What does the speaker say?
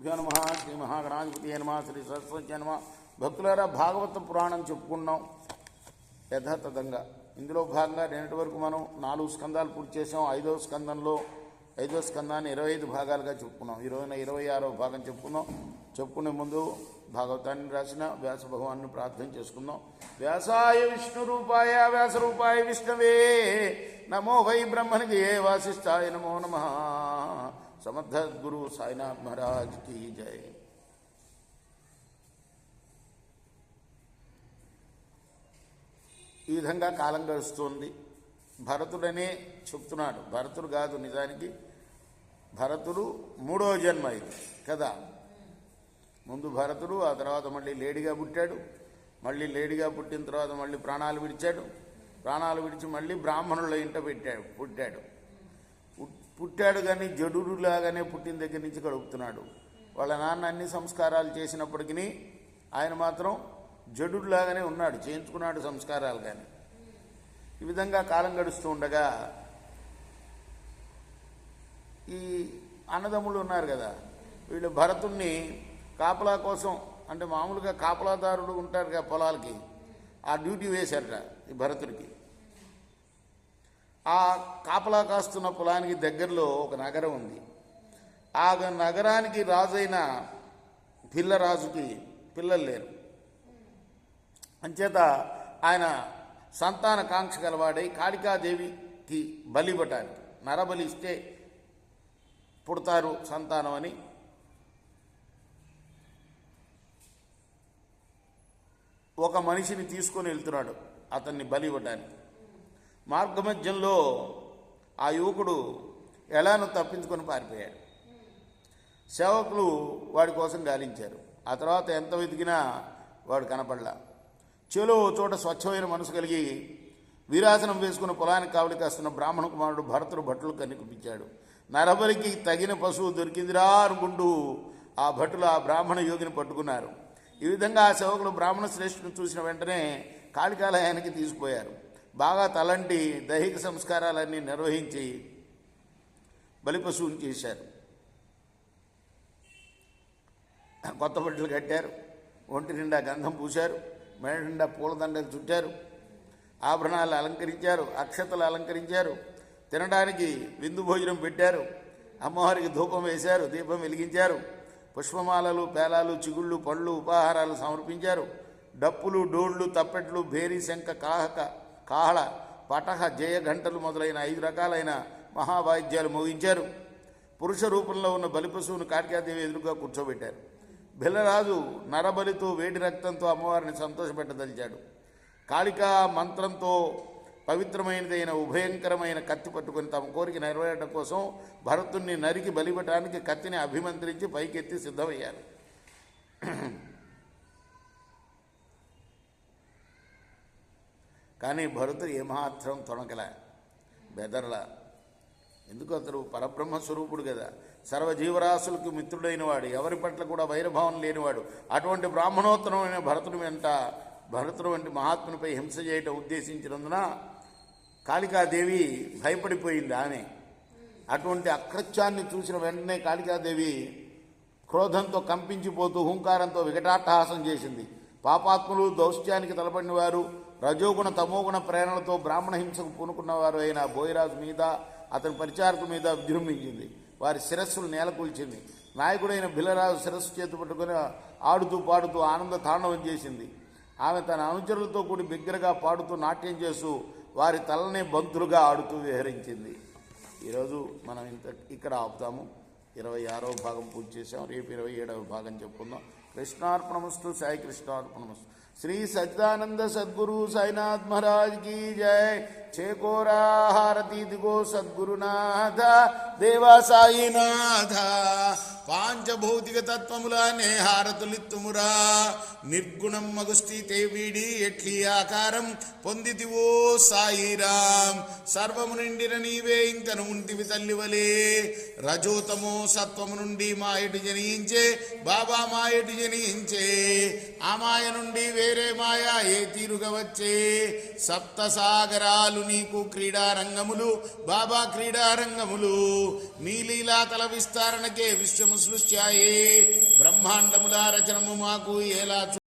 శ్రీగురుభ్యో నమ. శ్రీ మహాగణాధిపతి నమ. శ్రీ సరస్వతి నమ. భక్తులారా, భాగవత పురాణం చెప్పుకున్నాం యథాతథంగా. ఇందులో భాగంగా నిన్నటి వరకు మనం 4 స్కందాలు పూర్తి చేసాం. 5వ స్కందాన్ని 25 భాగాలుగా చెప్పుకున్నాం. ఈ రోజున 26వ భాగం చెప్పుకున్నాం. చెప్పుకునే ముందు భాగవతాన్ని రాసిన వ్యాస భగవాన్ని ప్రార్థన చేసుకుందాం. వ్యాసాయ విష్ణు రూపాయ వ్యాస రూపాయ విష్ణవే నమో వై బ్రహ్మణికి వాసిష్ఠాయ నమో నమ. సమర్థ గురు సాయినాథ్ మహారాజ్ की जय. ఈ విధంగా కాలం గడుస్తుంది. భరతుడనే చెప్తున్నాడు. భరతుడు కాదు, నిజానికి భరతుడు 3వ జన్మ ఇది కదా. ముందు భరతుడు, ఆ తర్వాత మళ్ళీ లేడిగా పుట్టాడు. మళ్ళీ లేడిగా పుట్టిన తర్వాత మళ్ళీ ప్రాణాలు విడిచాడు. ప్రాణాలు విడిచి మళ్ళీ బ్రాహ్మణుల ఇంట పుట్టాడు కానీ జడులాగానే పుట్టిన దగ్గర నుంచి గడుపుతున్నాడు. వాళ్ళ నాన్న అన్ని సంస్కారాలు చేసినప్పటికీ ఆయన మాత్రం జడులాగానే ఉన్నాడు, చేయించుకున్నాడు సంస్కారాలు. కానీ ఈ విధంగా కాలం గడుస్తూ ఉండగా ఈ అన్నదమ్ములు ఉన్నారు కదా, వీళ్ళు భరతుణ్ణి కాపలా కోసం, అంటే మామూలుగా కాపలాదారుడు ఉంటారు కదా పొలాలకి, ఆ డ్యూటీ వేశారట ఈ భరతుడికి. ఆ కాపలా కాస్తున్న పొలానికి దగ్గరలో ఒక నగరం ఉంది. ఆ నగరానికి రాజైన పిల్లరాజుకి పిల్లలు లేరు. అంచేత ఆయన సంతాన కాంక్ష గలవాడై కాళికాదేవికి బలి ఇవ్వటానికి, నరబలి ఇస్తే పుడతారు సంతానం అని ఒక మనిషిని తీసుకొని వెళ్తున్నాడు అతన్ని బలి ఇవ్వటానికి. మార్గమధ్యంలో ఆ యువకుడు ఎలానో తప్పించుకొని పారిపోయాడు. సేవకులు వాడి కోసం గాలించారు. ఆ తర్వాత ఎంత వెతికినా వాడు కనపడలా. చెలో చోట స్వచ్ఛమైన మనసు కలిగి వీరాసనం వేసుకున్న పొలానికి కావలి కాస్తున్న బ్రాహ్మణ కుమారుడు భరతుడు భటులు కనిపించాడు. నరబలికి తగిన పశువు దొరికిందిరా అనుకుంటూ ఆ భటులు ఆ బ్రాహ్మణ యోగిని పట్టుకున్నారు. ఈ విధంగా ఆ సేవకులు బ్రాహ్మణ శ్రేష్ఠుని చూసిన వెంటనే కాళికాలయానికి తీసుకుపోయారు. బాగా తలంటి దైహిక సంస్కారాలన్నీ నిర్వహించి బలిపశువుని చేశారు. కొత్త బట్టలు కట్టారు, ఒంటి నిండా గంధం పూశారు, మెడ నిండా పూలదండలు చుట్టారు, ఆభరణాలు అలంకరించారు, అక్షతలు అలంకరించారు, తినడానికి విందు భోజనం పెట్టారు, అమ్మవారికి ధూపం వేశారు, దీపం వెలిగించారు, పుష్పమాలలు, పేలాలు, చిగుళ్ళు, పళ్ళు, ఉపాహారాలు సమర్పించారు. డప్పులు, డోళ్లు, తప్పెట్లు, భేరీ, శంఖ, కాహళ, పటహ, జయ ఘంటలు మొదలైన 5 రకాలైన మహావాయిద్యాలు మోగించారు. పురుష రూపంలో ఉన్న బలిపశువును కాళికాదేవి ఎదురుగా కూర్చోబెట్టారు. బిల్లరాజు నరబలితో వేడి రక్తంతో అమ్మవారిని సంతోషపెట్టదలిచాడు. కాళికా మంత్రంతో పవిత్రమైనదైన ఉభయంకరమైన కత్తి పట్టుకొని తమ కోరిక నెరవేరడం కోసం భరతుణ్ణి నరికి బలిపటానికి కత్తిని అభిమంత్రించి పైకెత్తి సిద్ధమయ్యారు. కానీ భరతుడు ఏమాత్రం తొణకల, బెదరల. ఎందుకు? అతడు పరబ్రహ్మ స్వరూపుడు కదా, సర్వజీవరాశులకు మిత్రుడైన వాడు, ఎవరి పట్ల కూడా వైరభావం లేనివాడు. అటువంటి బ్రాహ్మణోత్తరమైన భరతుడు వంటి మహాత్మునిపై హింస చేయటం ఉద్దేశించినందున కాళికాదేవి భయపడిపోయింది. ఆమె అటువంటి అకృత్యాన్ని చూసిన వెంటనే కాళికాదేవి క్రోధంతో కంపించిపోతూ హుంకారంతో వికటాట్టహాసం చేసింది. పాపాత్ములు, దౌష్ట్యానికి తలపడిన వారు, రజోగుణ తమోగుణ ప్రేరణలతో బ్రాహ్మణ హింసకు పూనుకున్నవారు అయిన బోయరాజు మీద, అతని పరిచారకుల మీద విజృంభించింది. వారి శిరస్సులు నేలకూల్చింది. నాయకుడైన బిల్లరాజు శిరస్సు చేతు పట్టుకుని ఆడుతూ పాడుతూ ఆనంద తాండవం చేసింది. ఆమె తన అనుచరులతో కూడి బిగ్గరగా పాడుతూ నాట్యం చేస్తూ వారి తలనే బంతులుగా ఆడుతూ విహరించింది. ఈరోజు మనం ఇక్కడ ఆపుతాము. 26వ భాగం పూర్తి చేసాం. రేపు 27వ భాగం చెప్పుకుందాం. కృష్ణార్పణమస్తు. సాయి కృష్ణార్పణమస్తు. శ్రీ సచ్చిదానంద సద్గురు సాయినాథ్ మహారాజ్ की जय. చేకోరా హారతి దిగో సద్గురునాథ దేవా సాయినాథ. పాంచభౌతిక తత్వములనే హారతులిత్తుమురా, నిర్గుణం మగుస్థితే వీడి ఎట్లి ఆకారం పొందితివో సాయిరాం. సర్వము నిండిన నీవే ఇంకను ఉంటివి తల్లివలే, రజోతమో సత్వము నుండి మాయటి జనించే బాబా మాయటి జనించే, ఆ మాయ నుండి వేరే మాయ ఏ తీరుగా వచ్చే. సప్త సాగరాలు నీకు క్రీడారంగములు బాబా క్రీడారంగములు, నీ లీలా తల విస్తారణకే విశ్వము సృష్ట్యాయే బ్రహ్మాండముల రచనము మాకు ఎలా